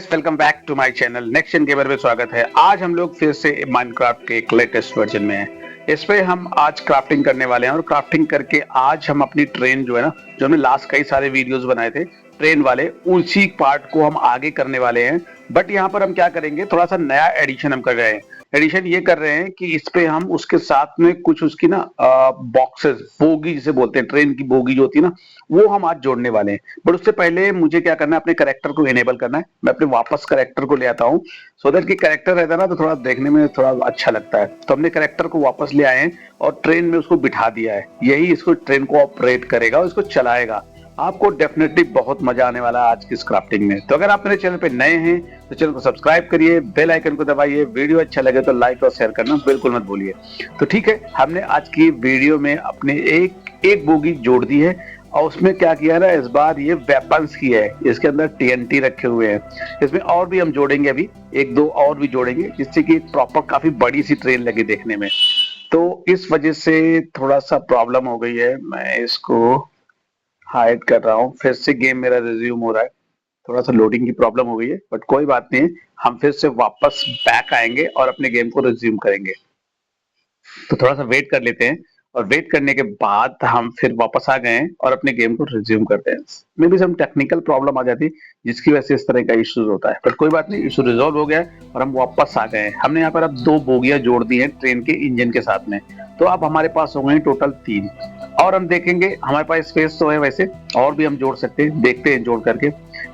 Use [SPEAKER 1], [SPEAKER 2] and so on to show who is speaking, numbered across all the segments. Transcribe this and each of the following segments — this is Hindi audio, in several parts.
[SPEAKER 1] Guys, welcome back to my channel next gen gamer में स्वागत है। आज हम लोग फिर से माइनक्राफ्ट के एक लेटेस्ट वर्जन में हैं। इस पे हम आज क्राफ्टिंग करने वाले हैं और क्राफ्टिंग करके आज हम अपनी ट्रेन जो है ना, जो हमने लास्ट कई सारे वीडियोस बनाए थे ट्रेन वाले, उसी पार्ट को हम आगे करने वाले हैं। बट यहाँ पर हम क्या करेंगे, थोड़ा सा नया एडिशन हम कर रहे हैं। एडिशन ये कर रहे हैं कि इस पे हम उसके साथ में कुछ उसकी ना बॉक्सेस, बोगी जिसे बोलते हैं, ट्रेन की बोगी जो होती है ना, वो हम आज जोड़ने वाले हैं। बट उससे पहले मुझे क्या करना है, अपने कैरेक्टर को इनेबल करना है। मैं अपने वापस कैरेक्टर को ले आता हूँ, सो दैट कि कैरेक्टर रहता है ना तो थोड़ा देखने में थोड़ा अच्छा लगता है। तो हमने कैरेक्टर को वापस ले आए हैं और ट्रेन में उसको बिठा दिया है। यही इसको ट्रेन को ऑपरेट करेगा और इसको चलाएगा। आपको डेफिनेटली बहुत मजा आने वाला है आज की क्राफ्टिंग में। तो अगर आप मेरे चैनल पे नए हैं तो चैनल को सब्सक्राइब करिए, बेल आइकन को दबाइए, वीडियो अच्छा लगे तो लाइक और शेयर करना बिल्कुल मत भूलिए। तो ठीक है, हमने आज की वीडियो में अपने एक बोगी जोड़ दी है और उसमें क्या किया ना, इस बार ये वेपन्स की है। इसके अंदर टीएनटी रखे हुए हैं। इसमें और भी हम जोड़ेंगे, अभी एक दो और भी जोड़ेंगे, जिससे कि एक प्रॉपर काफी बड़ी सी ट्रेन लगे देखने में। तो इस वजह से थोड़ा सा प्रॉब्लम हो गई है। मैं इसको हाइड कर रहा हूँ, फिर से गेम मेरा रिज्यूम हो रहा है। थोड़ा सा लोडिंग की प्रॉब्लम हो गई है, बट कोई बात नहीं, हम फिर से वापस बैक आएंगे और अपने गेम को रिज्यूम करेंगे। तो थोड़ा सा वेट कर लेते हैं और वेट करने के बाद हम फिर वापस आ गए हैं और अपने गेम को रिज्यूम करते हैं। Maybe some technical problem आ जाती है जिसकी वजह से इस तरह का इश्यूज होता है, बट कोई बात नहीं, इशू रिजॉल्व हो गया है और हम वापस आ गए हैं। हमने यहाँ पर अब दो बोगियां जोड़ दी हैं ट्रेन के इंजन के साथ में। तो अब हमारे पास हो गए टोटल 3। और हम देखेंगे, हमारे पास स्पेस तो है वैसे, और भी हम जोड़ सकते हैं, देखते हैं जोड़ करके।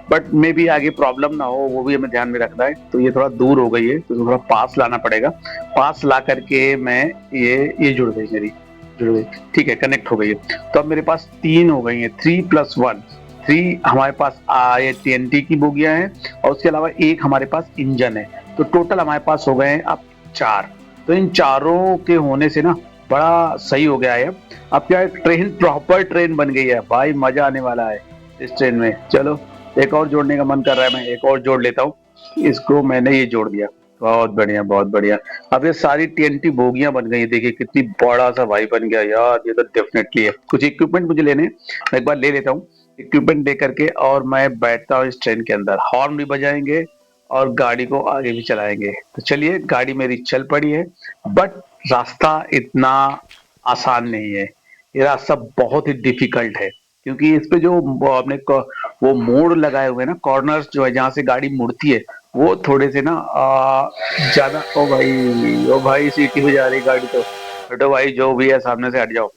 [SPEAKER 1] बट मे भी आगे प्रॉब्लम ना हो, वो भी हमें ध्यान में रखना है। तो ये थोड़ा दूर हो गई है तो थोड़ा पास लाना पड़ेगा। पास ला करके मैं ये जुड़ गई, मेरी जुड़ गई, ठीक है, कनेक्ट हो गई है। तो अब मेरे पास 3 हो गई है, 3+1 3 हमारे पास ये टीएनटी की बोगियां हैं और उसके अलावा एक हमारे पास इंजन है। तो टोटल हमारे पास हो गए हैं अब 4। तो इन चारों के होने से ना बड़ा सही हो गया है। अब क्या है, ट्रेन प्रॉपर ट्रेन बन गई है भाई, मजा आने वाला है इस ट्रेन में। चलो, एक और जोड़ने का मन कर रहा है, मैं एक और जोड़ लेता हूँ। इसको मैंने ये जोड़ दिया, बहुत बढ़िया बहुत बढ़िया। अब ये सारी टीएनटी बोगियां बन गई, देखिए कितनी बड़ा सा भाई बन गया यार, ये तो डेफिनेटली है। कुछ इक्विपमेंट मुझे लेने, मैं एक बार ले लेता हूँ इक्विपमेंट दे करके, और मैं बैठता हूँ इस ट्रेन के अंदर। हॉर्न भी बजाएंगे और गाड़ी को आगे भी चलाएंगे। तो चलिए, गाड़ी मेरी चल पड़ी है। बट रास्ता इतना आसान नहीं है, ये रास्ता बहुत ही डिफिकल्ट है। क्योंकि इस पे जो आपने वो मोड़ लगाए हुए हैं ना, कॉर्नर्स जो है जहां से गाड़ी मुड़ती है, वो थोड़े से ना ज्यादा। ओ भाई सीटी बजा रही गाड़ी। तो हटो भाई, जो भी है सामने से हट जाओ।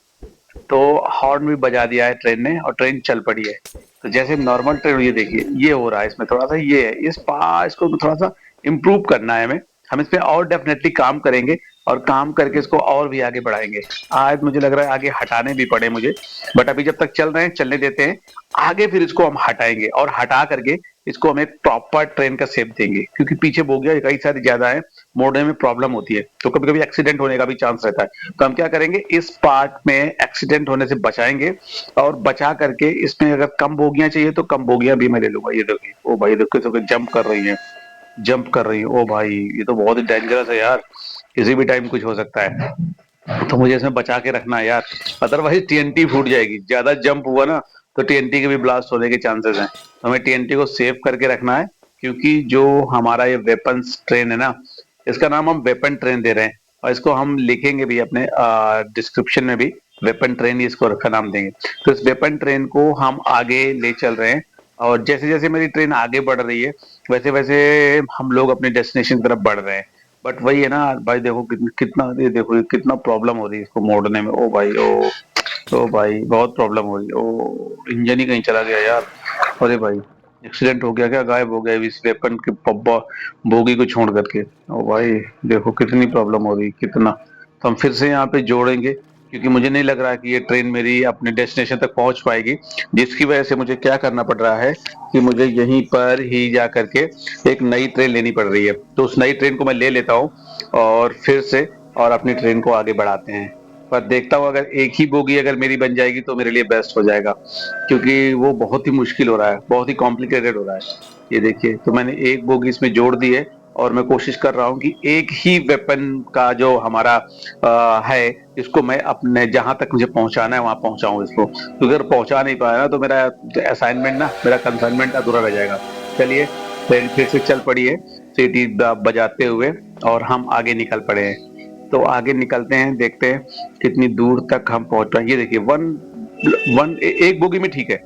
[SPEAKER 1] तो हॉर्न भी बजा दिया है ट्रेन ने और ट्रेन चल पड़ी है। तो जैसे नॉर्मल ट्रेन, ये देखिए ये हो रहा है, इसमें थोड़ा सा ये है, इसको थोड़ा सा इम्प्रूव करना है हमें। हम इस पे और डेफिनेटली काम करेंगे और काम करके इसको और भी आगे बढ़ाएंगे। आज मुझे लग रहा है आगे हटाने भी पड़े मुझे, बट अभी जब तक चल रहे हैं चलने देते हैं। आगे फिर इसको हम हटाएंगे और हटा करके इसको हम एक प्रॉपर ट्रेन का शेप देंगे, क्योंकि पीछे बोगियां कई सारी ज्यादा है, मोड़ने में प्रॉब्लम होती है, तो कभी कभी एक्सीडेंट होने का भी चांस रहता है। तो हम क्या करेंगे, इस पार्ट में एक्सीडेंट होने से बचाएंगे और बचा करके इसमें अगर कम बोगियां चाहिए तो कम बोगियां भी मैं ले लूंगा। ये देखिए, ओ भाई देखो तो जंप कर रही है, जंप कर रही है। ओ भाई, ये तो बहुत ही डेंजरस है यार, किसी भी टाइम कुछ हो सकता है। तो मुझे इसमें बचा के रखना है यार, अदरवाइज टीएनटी फूट जाएगी। ज्यादा जंप हुआ ना तो टीएनटी के भी ब्लास्ट होने के चांसेस हैं। तो हमें टीएनटी को सेव करके रखना है, क्योंकि जो हमारा ये वेपन्स ट्रेन है ना, इसका नाम हम वेपन ट्रेन दे रहे हैं और इसको हम लिखेंगे भी अपने डिस्क्रिप्शन में भी, वेपन ट्रेन ही इसको रखा नाम देंगे। तो इस वेपन ट्रेन को हम आगे ले चल रहे हैं और जैसे जैसे मेरी ट्रेन आगे बढ़ रही है वैसे वैसे हम लोग अपने डेस्टिनेशन की तरफ बढ़ रहे हैं। बट वही है ना भाई, देखो कितना, ये देखो कितना प्रॉब्लम हो रही है इसको मोड़ने में। ओ भाई ओ भाई, बहुत प्रॉब्लम हो रही है। ओ, इंजन ही कहीं चला गया यार। अरे भाई, एक्सीडेंट हो गया क्या, गायब हो गया इस वेपन के पब्बा बोगी को छोड़ करके। ओ भाई देखो कितनी प्रॉब्लम हो रही है, कितना। तो हम फिर से यहाँ पे जोड़ेंगे, क्योंकि मुझे नहीं लग रहा कि ये ट्रेन मेरी अपने डेस्टिनेशन तक पहुंच पाएगी। जिसकी वजह से मुझे क्या करना पड़ रहा है कि मुझे यहीं पर ही जा करके एक नई ट्रेन लेनी पड़ रही है। तो उस नई ट्रेन को मैं ले लेता हूँ और फिर से और अपनी ट्रेन को आगे बढ़ाते हैं। पर देखता हूँ, अगर एक ही बोगी अगर मेरी बन जाएगी तो मेरे लिए बेस्ट हो जाएगा, क्योंकि वो बहुत ही मुश्किल हो रहा है, बहुत ही कॉम्प्लिकेटेड हो रहा है। ये देखिए, तो मैंने एक बोगी इसमें जोड़ दी है और मैं कोशिश कर रहा हूँ कि एक ही वेपन का जो हमारा है, इसको मैं अपने जहां तक मुझे पहुंचाना है वहां पहुंचाऊं इसको। तो अगर पहुंचा नहीं पाया ना तो मेरा असाइनमेंट ना, मेरा कंसाइनमेंट अधूरा रह जाएगा। चलिए, ट्रेन फिर से चल पड़ी है सीटी बजाते हुए और हम आगे निकल पड़े हैं। तो आगे निकलते हैं, देखते हैं कितनी दूर तक हम पहुंच पाए। ये देखिए वन वन एक बोगी में ठीक है,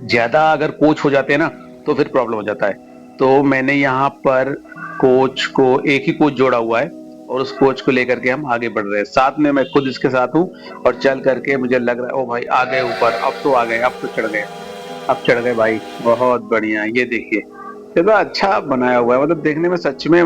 [SPEAKER 1] ज्यादा अगर कोच हो जाते हैं ना तो फिर प्रॉब्लम हो जाता है। तो मैंने यहाँ पर कोच को एक ही कोच जोड़ा हुआ है और उस कोच को लेकर के हम आगे बढ़ रहे हैं। साथ में मैं खुद इसके साथ हूँ और चल करके मुझे लग रहा है ओ भाई आ गए ऊपर, अब तो आ गए, अब तो चढ़ गए, अब चढ़ गए भाई। बहुत बढ़िया, ये देखिए कितना अच्छा बनाया हुआ है, मतलब देखने में सच में